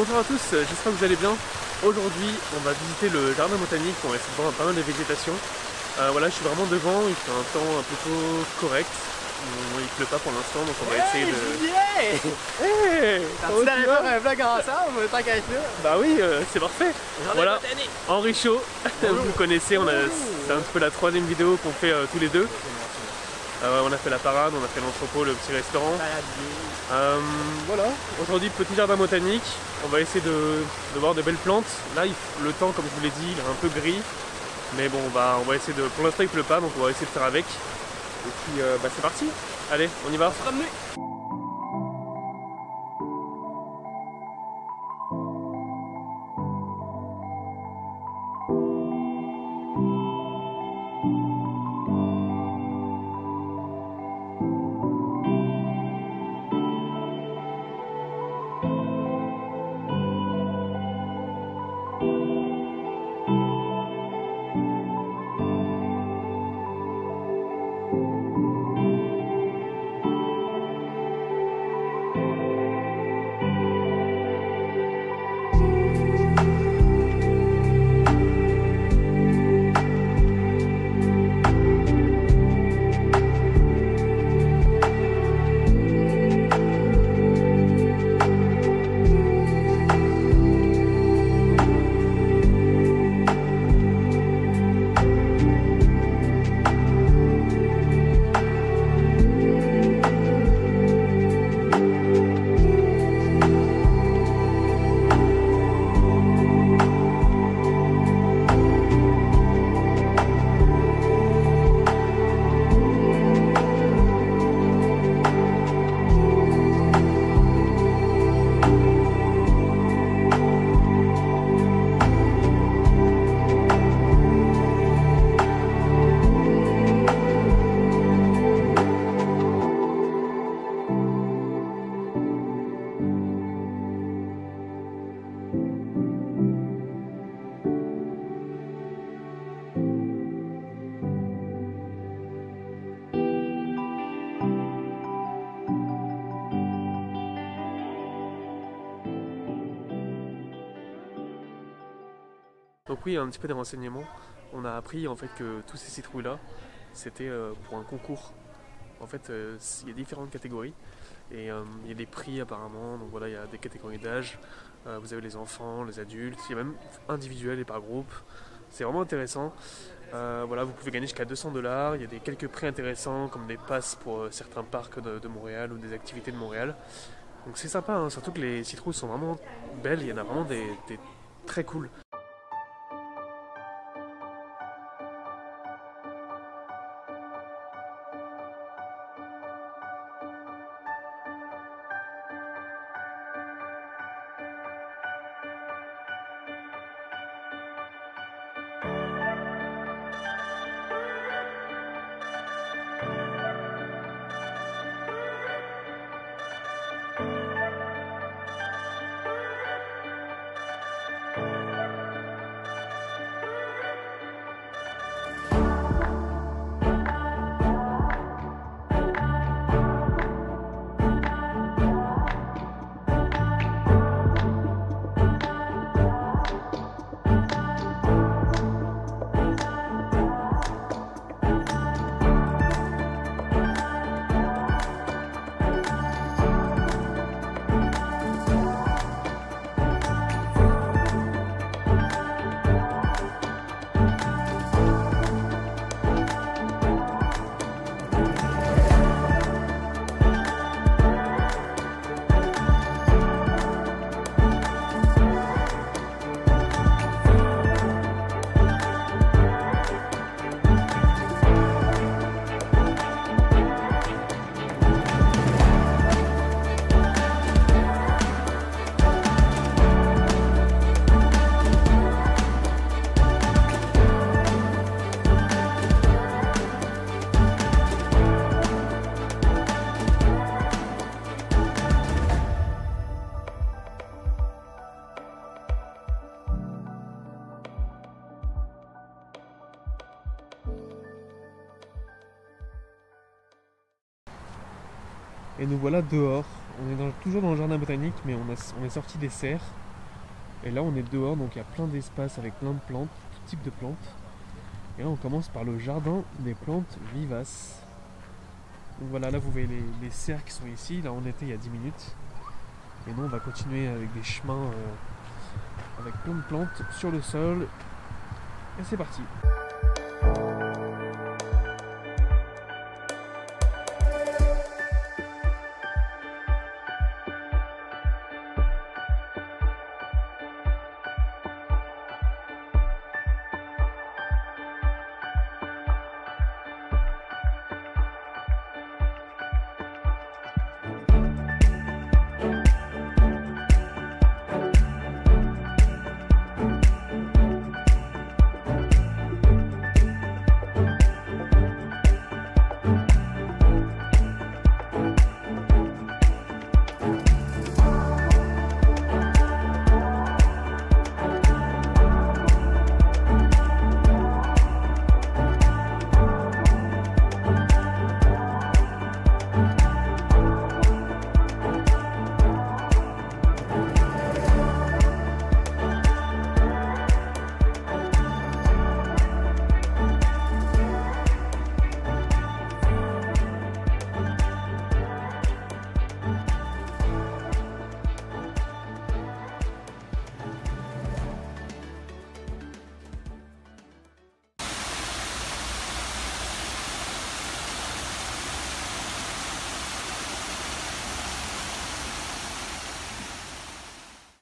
Bonjour à tous, j'espère que vous allez bien. Aujourd'hui, on va visiter le jardin botanique, on va essayer de voir pas mal de végétation. Voilà, je suis vraiment devant, il fait un temps un plutôt correct. Il pleut pas pour l'instant, donc on va essayer de... Hey! Tu n'allais faire un vlog ensemble, tant qu'à être là? Bah oui, c'est parfait. Voilà, Henri Chaud, vous le connaissez, c'est un petit peu la troisième vidéo qu'on fait tous les deux. On a fait la parade, on a fait l'entrepôt, le petit restaurant. Voilà, aujourd'hui petit jardin botanique, on va essayer de voir de belles plantes. Là le temps, comme je vous l'ai dit, il est un peu gris, mais bon on va essayer de... Pour l'instant il pleut pas, donc on va essayer de faire avec. Et puis c'est parti, allez on y va. Donc oui, un petit peu des renseignements. On a appris en fait que tous ces citrouilles là, c'était pour un concours. En fait, il y a différentes catégories et il y a des prix apparemment. Donc voilà, il y a des catégories d'âge. Vous avez les enfants, les adultes, il y a même individuel et par groupe. C'est vraiment intéressant. Voilà, vous pouvez gagner jusqu'à 200 $. Il y a quelques prix intéressants comme des passes pour certains parcs de Montréal ou des activités de Montréal. Donc c'est sympa, hein, surtout que les citrouilles sont vraiment belles. Il y en a vraiment des très cool. Et nous voilà dehors. On est toujours dans le jardin botanique, mais on est sorti des serres. Et là on est dehors, donc il y a plein d'espace avec plein de plantes, tout type de plantes. Et là on commence par le jardin des plantes vivaces. Donc voilà, là vous voyez les cerfs qui sont ici, là on était il y a 10 minutes. Et nous on va continuer avec des chemins avec plein de plantes sur le sol. Et c'est parti.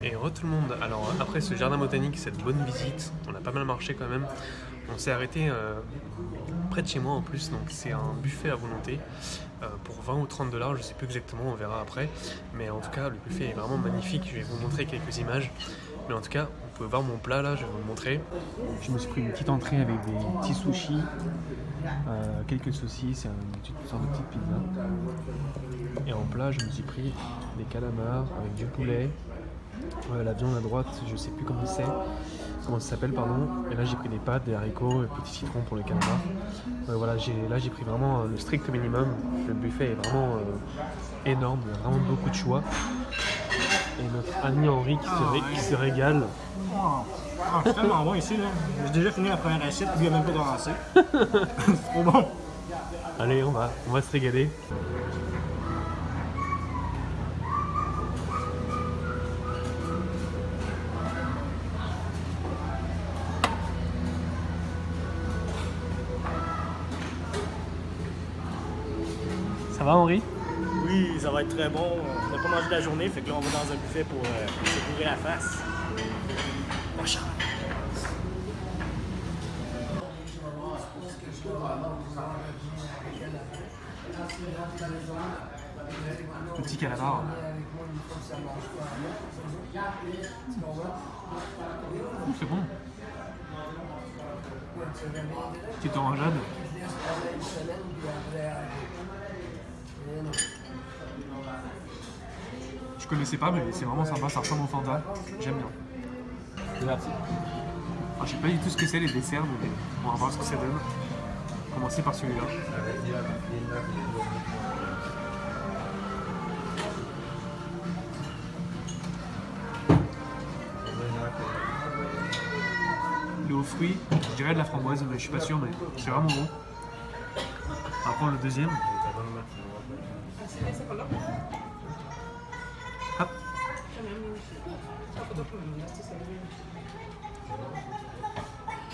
Et re tout le monde, alors après ce jardin botanique, cette bonne visite, on a pas mal marché quand même, on s'est arrêté près de chez moi en plus, donc c'est un buffet à volonté pour 20 ou 30 $, je sais plus exactement, on verra après, mais en tout cas le buffet est vraiment magnifique, je vais vous montrer quelques images, mais en tout cas vous pouvez voir mon plat là, je vais vous le montrer. Je me suis pris une petite entrée avec des petits sushis, quelques saucisses et une sorte de petite pizza, et en plat je me suis pris des calamars avec du poulet. La viande à droite, je sais plus comment ça s'appelle, pardon. Et là j'ai pris des pâtes, des haricots et petits citrons pour le calamar. Voilà, là j'ai pris vraiment le strict minimum. Le buffet est vraiment énorme, il y a vraiment beaucoup de choix. Et notre ami Henri qui se régale. C'est tellement bon ici, là. J'ai déjà fini la première assiette, puis il n'y a même pas commencé. C'est trop bon. Allez, on va se régaler. Ça va Henri? Oui, ça va être très bon. On n'a pas mangé de la journée, fait que là on va dans un buffet pour se couvrir la face. Machin. Petit calamar. C'est bon. Petite orangeade. Je connaissais pas, mais c'est vraiment sympa, ça ressemble au Fanta. J'aime bien. Merci. Alors, je sais pas du tout ce que c'est les desserts, mais on va voir ce que ça donne. On va commencer par celui-là. Le aux fruits, je dirais de la framboise, mais je suis pas sûr, mais c'est vraiment bon. On va prendre le deuxième. Hop.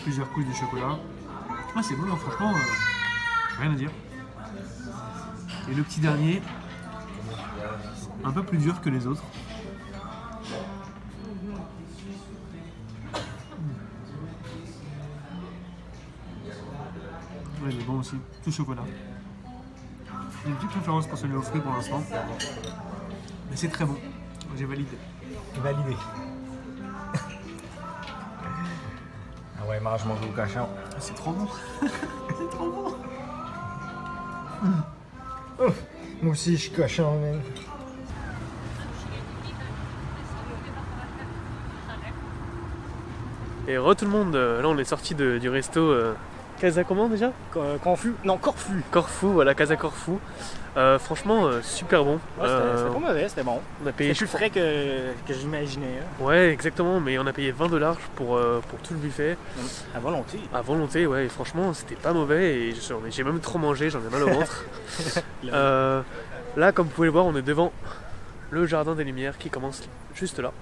Plusieurs couches de chocolat. Ah, c'est bon, hein, franchement, rien à dire. Et le petit dernier, un peu plus dur que les autres. Ouais, il est bon aussi, tout chocolat. J'ai une petite préférence pour celui aux fruits pour l'instant. Mais c'est très bon, j'ai validé. Validé. Ah ouais, mange mon gros cochon. C'est trop bon. C'est trop bon. Moi aussi, je suis cochon, man. Et re tout le monde, là on est sorti du resto Casa comment déjà? Confus. Non, Corfu. Corfou, voilà, Casa Corfou. Franchement, super bon. Ouais, c'était pas mauvais, c'était bon. On a payé C'était plus frais que j'imaginais. Hein. Ouais, exactement, mais on a payé 20$ pour tout le buffet. À volonté. À volonté, ouais, et franchement, c'était pas mauvais et j'ai même trop mangé, j'en ai mal au ventre. Là, comme vous pouvez le voir, on est devant le jardin des Lumières qui commence juste là.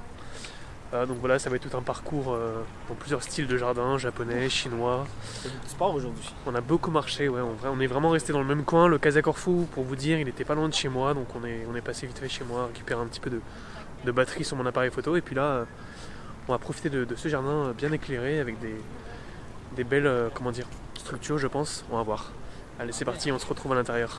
Donc voilà, ça va être tout un parcours dans plusieurs styles de jardin, japonais, chinois. C'est du sport aujourd'hui. On a beaucoup marché, ouais, on est vraiment resté dans le même coin. Le Casa Corfou, pour vous dire, il était pas loin de chez moi, donc on est passé vite fait chez moi, récupérer un petit peu de batterie sur mon appareil photo. Et puis là, on va profiter de ce jardin bien éclairé avec des belles comment dire, structures, je pense. On va voir. Allez, c'est parti, on se retrouve à l'intérieur.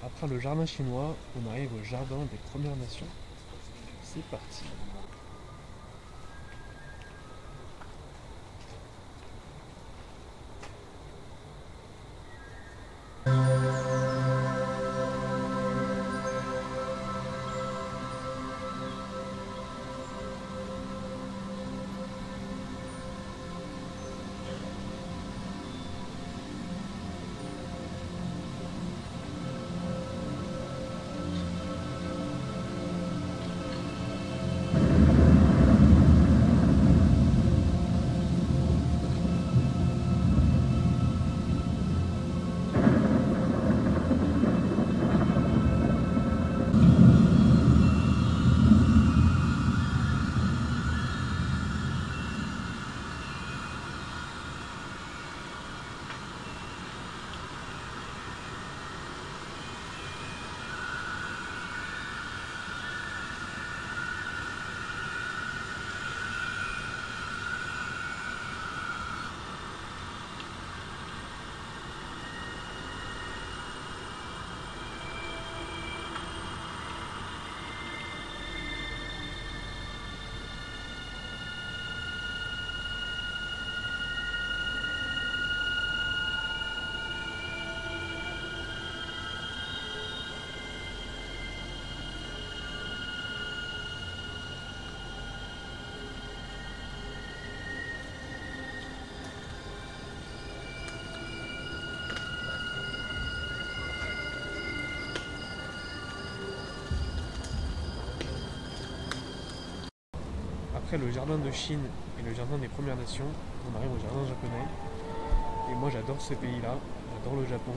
Après le jardin chinois, on arrive au jardin des Premières Nations. C'est parti. Après le jardin de Chine et le jardin des Premières Nations, on arrive au jardin japonais. Et moi j'adore ce pays-là, j'adore le Japon.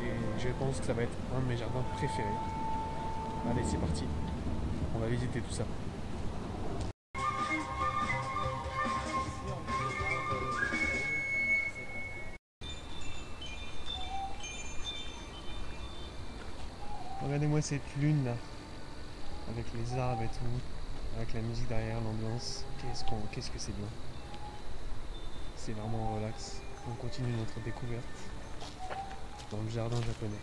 Et je pense que ça va être un de mes jardins préférés. Allez, c'est parti. On va visiter tout ça. Regardez-moi cette lune là, avec les arbres et tout. avec la musique derrière, l'ambiance. Qu'est-ce que c'est bien. C'est vraiment relax. On continue notre découverte dans le jardin japonais.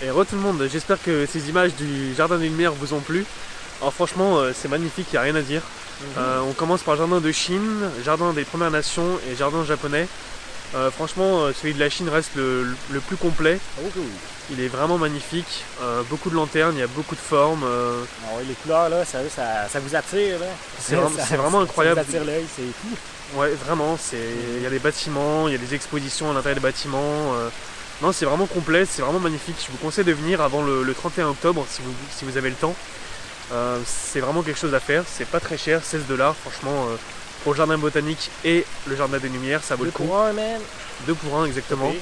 Et re tout le monde, j'espère que ces images du Jardin des Lumières vous ont plu. Alors franchement, c'est magnifique, il n'y a rien à dire. On commence par le Jardin de Chine, Jardin des Premières Nations et Jardin japonais. Franchement, celui de la Chine reste le plus complet. Il est vraiment magnifique, beaucoup de lanternes, il y a beaucoup de formes. Ah oui, les couleurs là, ça vous attire là. C'est vraiment incroyable. Ça vous attire l'œil, c'est fou. Ouais, vraiment, il y a des bâtiments, il y a des expositions à l'intérieur des bâtiments. Non, c'est vraiment complet, c'est vraiment magnifique. Je vous conseille de venir avant le 31 octobre si vous avez le temps. C'est vraiment quelque chose à faire, c'est pas très cher, 16 $. Franchement, pour le jardin botanique et le jardin des Lumières, ça vaut le coup. 2 pour 1, man. 2 pour 1, exactement. Okay.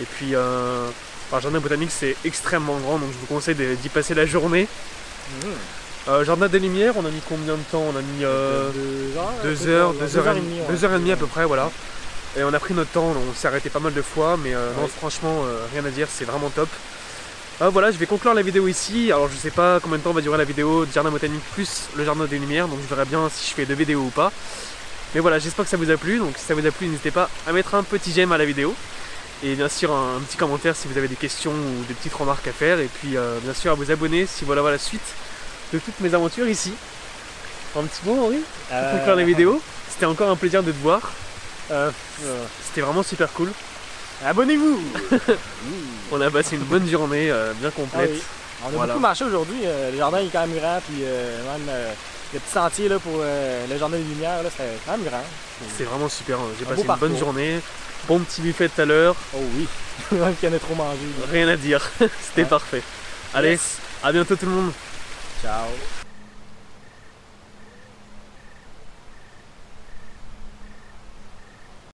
Et puis, le jardin botanique, c'est extrêmement grand, donc je vous conseille d'y passer la journée. Jardin des Lumières, on a mis combien de temps? On a mis 2 heures et demie à peu près, voilà. Et on a pris notre temps, on s'est arrêté pas mal de fois, mais non, franchement, rien à dire, c'est vraiment top. Voilà, je vais conclure la vidéo ici. Alors je sais pas combien de temps va durer la vidéo du jardin botanique plus le jardin des Lumières, donc je verrai bien si je fais 2 vidéos ou pas. Mais voilà, j'espère que ça vous a plu, donc si ça vous a plu, n'hésitez pas à mettre un petit j'aime à la vidéo. Et bien sûr un petit commentaire si vous avez des questions ou des petites remarques à faire. Et puis bien sûr à vous abonner si vous voulez voir la suite de toutes mes aventures ici. Un petit mot Henri pour conclure la vidéo. C'était encore un plaisir de te voir. C'était vraiment super cool. Abonnez-vous. On a passé une bonne journée bien complète. Ah oui. On a beaucoup marché aujourd'hui. Le jardin est quand même grand. Puis même le petit sentier là, pour le jardin des Lumières, c'était quand même grand. C'est vraiment super. J'ai passé une bonne journée. Bon petit buffet tout à l'heure. Oh oui. Même qu'il y en a trop mangé. Rien à dire. C'était parfait. Allez, à bientôt tout le monde. Ciao.